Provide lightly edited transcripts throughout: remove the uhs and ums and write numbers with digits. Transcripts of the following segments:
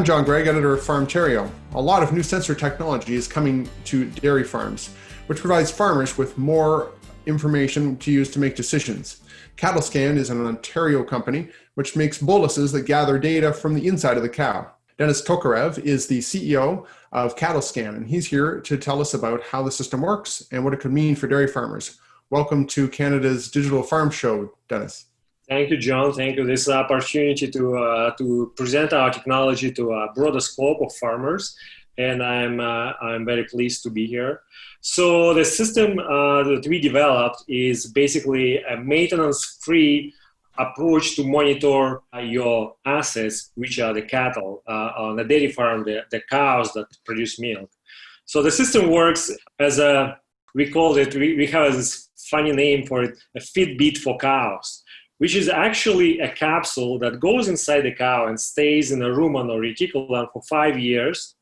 John Gregg, editor of Farmterio. A lot of new sensor technology is coming to dairy farms, which provides farmers with more information to use to make decisions. Cattlescan is an Ontario company which makes boluses that gather data from the inside of the cow. Denis Tokarev is the CEO of Cattlescan, and he's here to tell us about how the system works and what it could mean for dairy farmers. Welcome to Canada's Digital Farm Show, Denis. Thank you, John. Thank you. This is an opportunity to present our technology to a broader scope of farmers, and I'm very pleased to be here. So the system that we developed is basically a maintenance-free approach to monitor your assets, which are the cattle on a dairy farm, the cows that produce milk. So the system works as we have this funny name for it, a Fitbit for cows, which is actually a capsule that goes inside the cow and stays in a rumen or reticulum for 5 years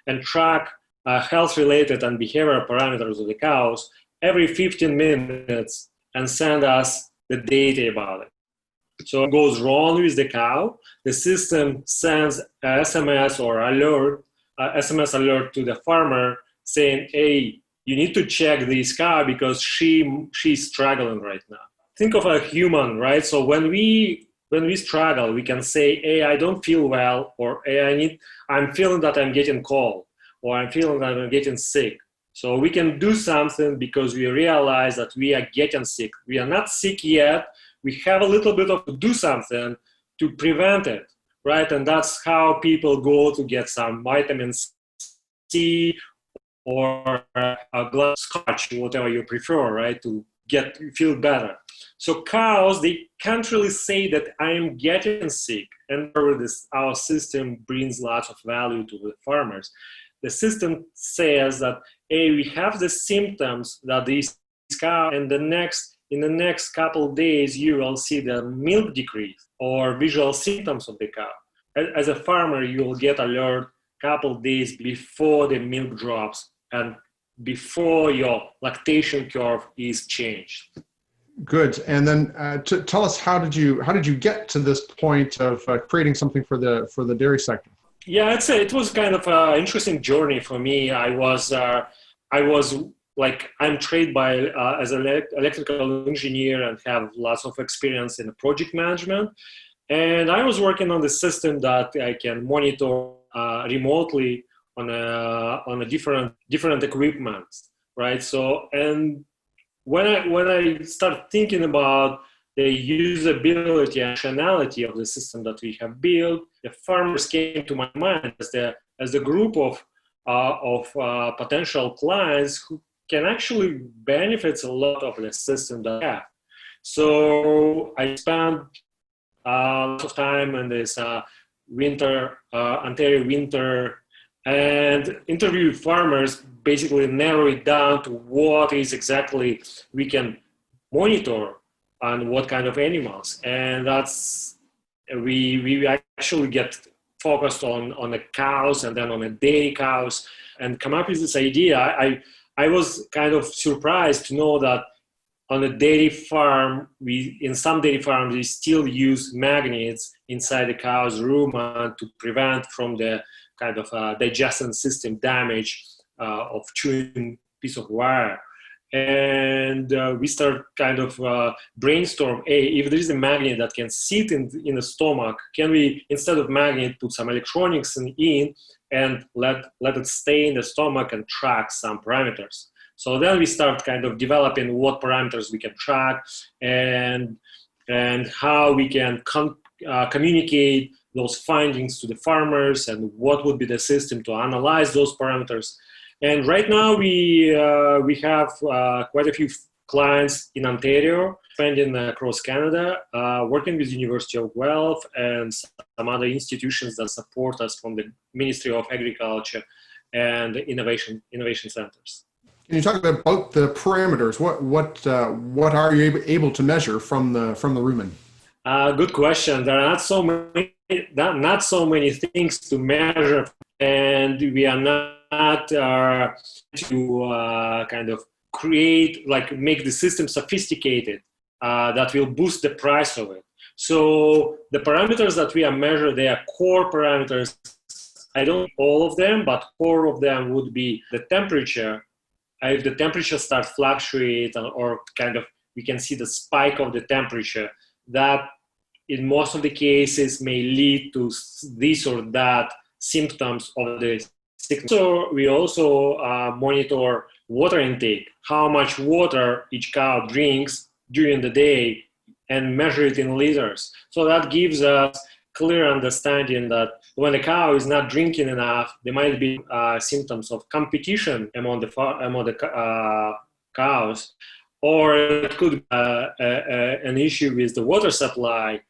and track health-related and behavioral parameters of the cows every 15 minutes and send us the data about it. So it goes wrong with the cow, the system sends a SMS alert to the farmer saying, hey, you need to check this cow because she's struggling right now. Think of a human, right? So when we struggle, we can say, hey, I don't feel well, or hey, I'm feeling that I'm getting cold, or I'm feeling that I'm getting sick. So we can do something because we realize that we are getting sick. We are not sick yet. We have a little bit of to do something to prevent it, right? And that's how people go to get some vitamin C or a glass scotch, whatever you prefer, right? To feel better. So cows, they can't really say that I'm getting sick, and our system brings lots of value to the farmers. The system says that, hey, we have the symptoms that this cow, and in the next couple of days, you will see the milk decrease or visual symptoms of the cow. As a farmer, you will get alert a couple of days before the milk drops and before your lactation curve is changed. Good. And then tell us, how did you get to this point of creating something for the dairy sector? Yeah, I'd say it was kind of an interesting journey for me. I'm trained as an electrical engineer and have lots of experience in project management. And I was working on the system that I can monitor remotely on a different equipment, right? So, and when I start thinking about the usability and functionality of the system that we have built, the farmers came to my mind as the group of potential clients who can actually benefit a lot of the system that I have. So I spent lots of time in this Ontario winter, and interview farmers, basically narrow it down to what is exactly we can monitor and what kind of animals. And that's, we actually get focused on the cows and then on the dairy cows and come up with this idea. I was kind of surprised to know that on a dairy farm, in some dairy farms, we still use magnets inside the cow's rumen to prevent from the kind of digestion system damage of chewing piece of wire. And we start kind of brainstorm, hey, if there is a magnet that can sit in the stomach, can we, instead of magnet, put some electronics in and let it stay in the stomach and track some parameters? So then we start kind of developing what parameters we can track and how we can communicate those findings to the farmers and what would be the system to analyze those parameters. And right now we have quite a few clients in Ontario, expanding across Canada, working with University of Guelph and some other institutions that support us from the Ministry of Agriculture and innovation centers. Can you talk about the parameters? What are you able to measure from the rumen? Good question. There are not so many things to measure, and we are not to kind of make the system sophisticated that will boost the price of it. So the parameters that we are measuring, they are core parameters I don't all of them, but core of them would be the temperature. If the temperature starts fluctuate or kind of we can see the spike of the temperature, that in most of the cases may lead to this or that symptoms of the sickness. So we also monitor water intake, how much water each cow drinks during the day, and measure it in liters. So that gives us clear understanding that when a cow is not drinking enough, there might be symptoms of competition among the cows, or it could be an issue with the water supply,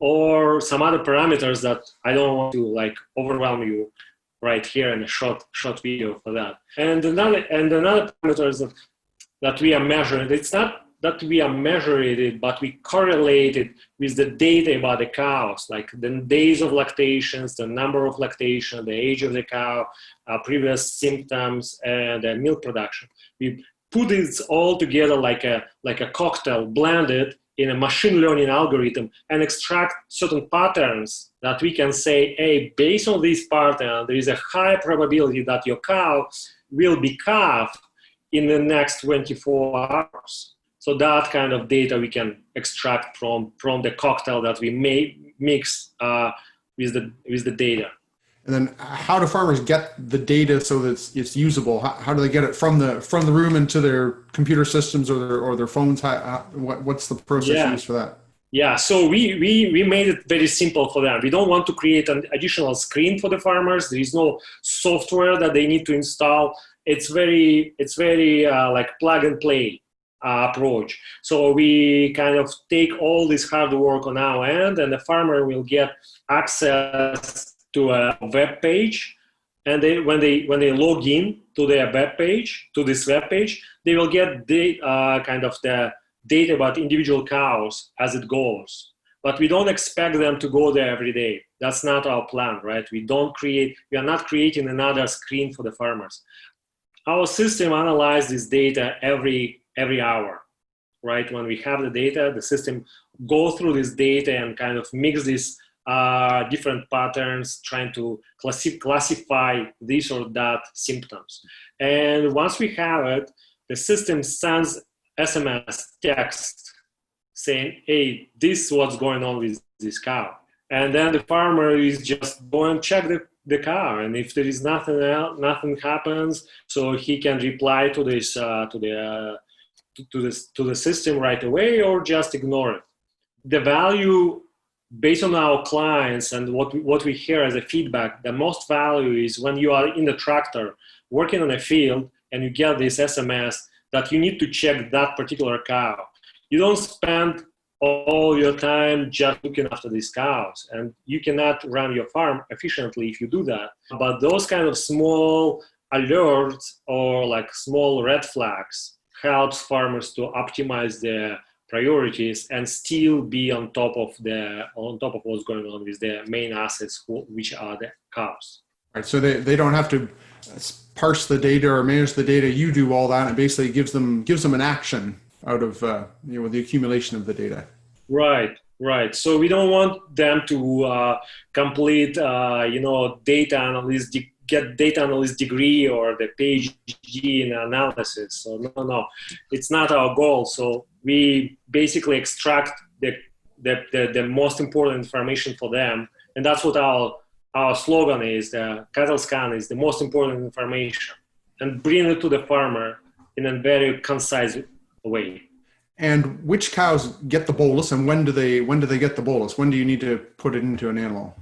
or some other parameters that I don't want to like overwhelm you right here in a short video for that. And another parameter is that we are measuring. It's not that we are measuring it, but we correlate it with the data about the cows, like the days of lactations, the number of lactation, the age of the cow, previous symptoms, and milk production. We put this all together like a cocktail, blended in a machine learning algorithm, and extract certain patterns that we can say, hey, based on this pattern, there is a high probability that your cow will be calf in the next 24 hours. So that kind of data we can extract from the cocktail that we may mix with the data. And then, how do farmers get the data so that it's usable? How do they get it from the room into their computer systems or their phones? What's the process used for that? Yeah, so we made it very simple for them. We don't want to create an additional screen for the farmers. There is no software that they need to install. It's very like plug and play approach. So we kind of take all this hard work on our end, and the farmer will get access to a web page, and when they log in to their web page, to this web page, they will get the kind of the data about individual cows as it goes. But we don't expect them to go there every day. That's not our plan, right? We are not creating another screen for the farmers. Our system analyzes this data every hour, right? When we have the data, the system go through this data and kind of mix these different patterns, trying to classify this or that symptoms. And once we have it, the system sends SMS text saying, hey, this is what's going on with this cow. And then the farmer is just go and check the cow, and if there is nothing else, nothing happens, so he can reply to this to the system right away, or just ignore it. The value, based on our clients and what we hear as a feedback, the most value is when you are in the tractor working on a field and you get this SMS that you need to check that particular cow. You don't spend all your time just looking after these cows, and you cannot run your farm efficiently if you do that. But those kind of small alerts or like small red flags helps farmers to optimize their priorities and still be on top of what's going on with their main assets, which are the cows. Right. So they don't have to parse the data or manage the data. You do all that, and it basically gives them an action out of the accumulation of the data. Right. So we don't want them to complete data analyst, get data analyst degree or the PhD in analysis. So no, it's not our goal. So we basically extract the most important information for them, and that's what our slogan is. The Cattlescan is the most important information, and bring it to the farmer in a very concise way. And which cows get the bolus, and when do they get the bolus? When do you need to put it into an animal?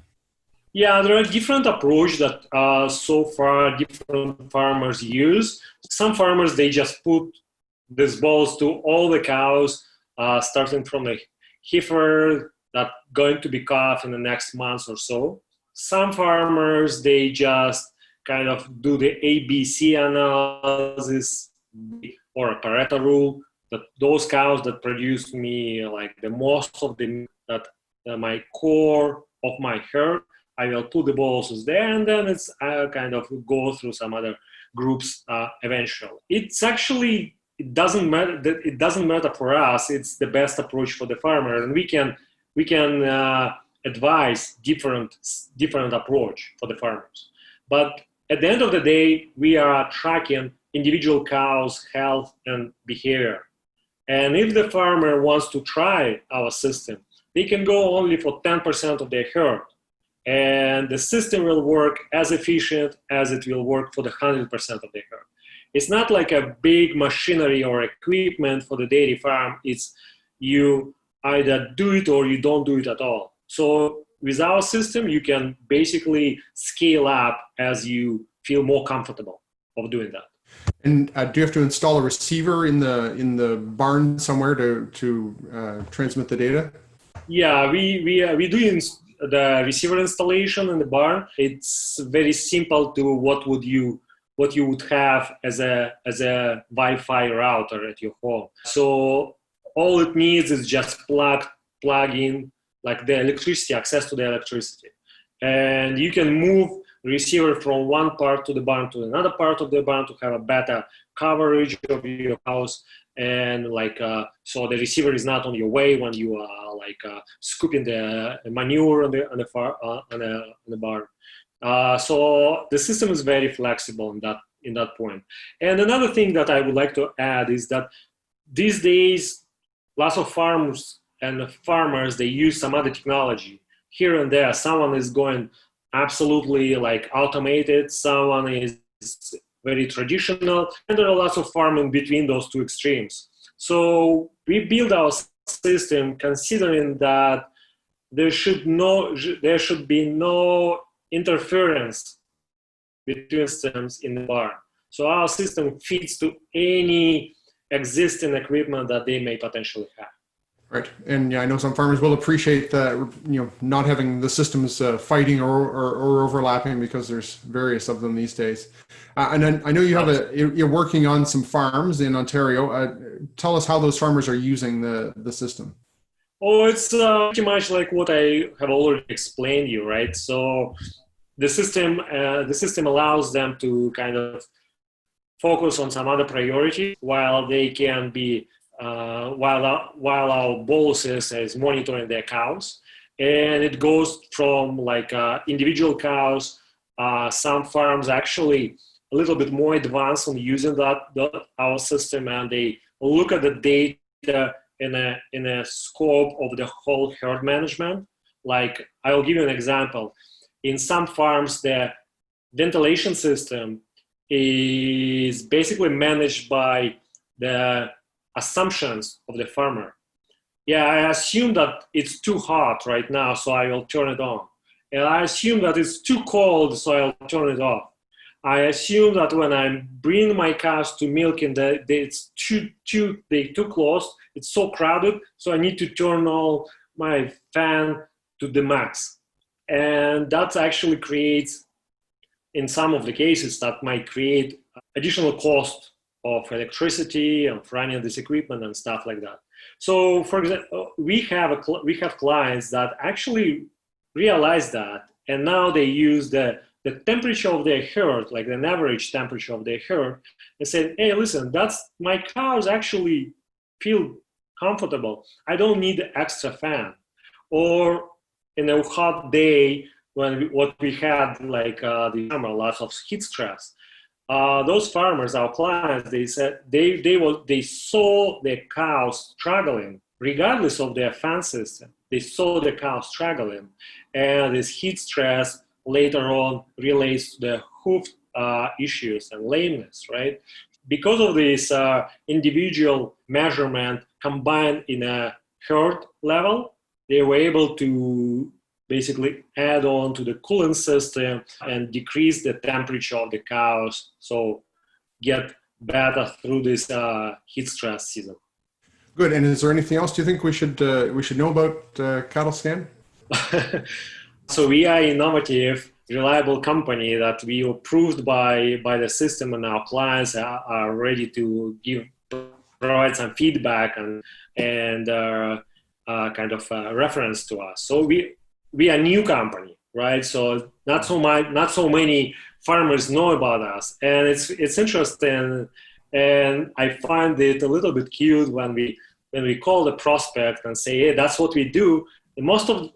Yeah, there are different approaches that so far different farmers use. Some farmers, they just put this bolus to all the cows, starting from the heifer that going to be calf in the next month or so. Some farmers, they just kind of do the ABC analysis or a Pareto rule, that those cows that produce me like the most of the milk, that my core of my herd, I will put the boluses there, and then it's kind of go through some other groups eventually. It doesn't matter for us. It's the best approach for the farmer, and we can advise different approach for the farmers. But at the end of the day, we are tracking individual cows' health and behavior. And if the farmer wants to try our system, they can go only for 10% of their herd. And the system will work as efficient as it will work for the 100% of the herd. It's not like a big machinery or equipment for the dairy farm. It's you either do it or you don't do it at all. So with our system, you can basically scale up as you feel more comfortable of doing that. And do you have to install a receiver in the barn somewhere to transmit the data? Yeah, we do the receiver installation in the barn. It's very simple to what you would have as a Wi-Fi router at your home. So all it needs is just plug in like the electricity, access to the electricity, and you can move receiver from one part of the barn to another part of the barn to have a better coverage of your house. And so the receiver is not on your way when you are scooping the manure on the barn. So the system is very flexible in that point. And another thing that I would like to add is that these days, lots of farms and farmers, they use some other technology here and there. Someone is going absolutely automated, someone is very traditional, and there are lots of farming between those two extremes. So we build our system considering that there should be no interference between systems in the barn. So our system fits to any existing equipment that they may potentially have. Right, and yeah, I know some farmers will appreciate that, not having the systems fighting or overlapping, because there's various of them these days. And then I know you're working on some farms in Ontario. Tell us how those farmers are using the system. Oh, it's pretty much like what I have already explained you, right? So the system allows them to kind of focus on some other priority while they can be while our bolus is monitoring their cows. And it goes from individual cows. Some farms actually a little bit more advanced on using our system, and they look at the data in a scope of the whole herd management. Like, I'll give you an example. In some farms, the ventilation system is basically managed by the assumptions of the farmer. Yeah, I assume that it's too hot right now, so I will turn it on. And I assume that it's too cold, so I'll turn it off. I assume that when I'm bringing my cows to milk and it's too close, it's so crowded, so I need to turn on my fan to the max. And that actually creates, in some of the cases, that might create additional cost of electricity and running this equipment and stuff like that. So, for example, we have clients that actually realize that, and now they use the temperature of their herd, like an average temperature of their herd, and say, hey, listen, my cows actually feel comfortable. I don't need the extra fan. Or in a hot day, what we had the summer, lots of heat stress. Those farmers, our clients, they said they saw their cows struggling, regardless of their fan system. They saw the cows struggling, and this heat stress later on relates to the hoof issues and lameness, right? Because of this individual measurement combined in a herd level, they were able to basically add on to the cooling system and decrease the temperature of the cows, so get better through this heat stress season. Good. And is there anything else do you think we should know about Cattlescan? So we are innovative, reliable company that we were approved by the system, and our clients are ready to provide some feedback and kind of reference to us. So we are a new company, right? So not so many farmers know about us, and it's interesting, and I find it a little bit cute when we call the prospect and say, hey, that's what we do. And most of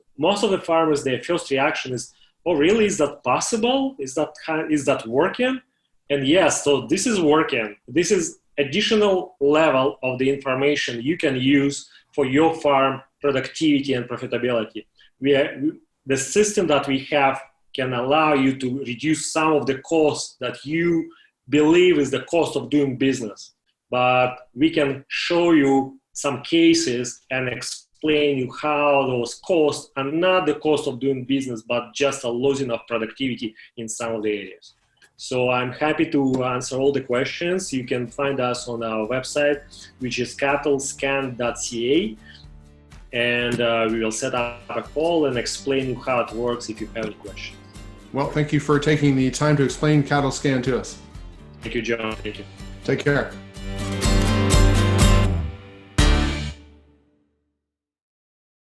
the farmers, their first reaction is, oh, really? Is that possible? Is that working? And yes, so this is working. This is additional level of the information you can use for your farm productivity and profitability. The system that we have can allow you to reduce some of the costs that you believe is the cost of doing business. But we can show you some cases and explain you how those costs are not the cost of doing business, but just a losing of productivity in some of the areas. So I'm happy to answer all the questions. You can find us on our website, which is cattlescan.ca. And we will set up a call and explain how it works if you have any questions. Well, thank you for taking the time to explain Cattlescan to us. Thank you, John. Thank you. Take care.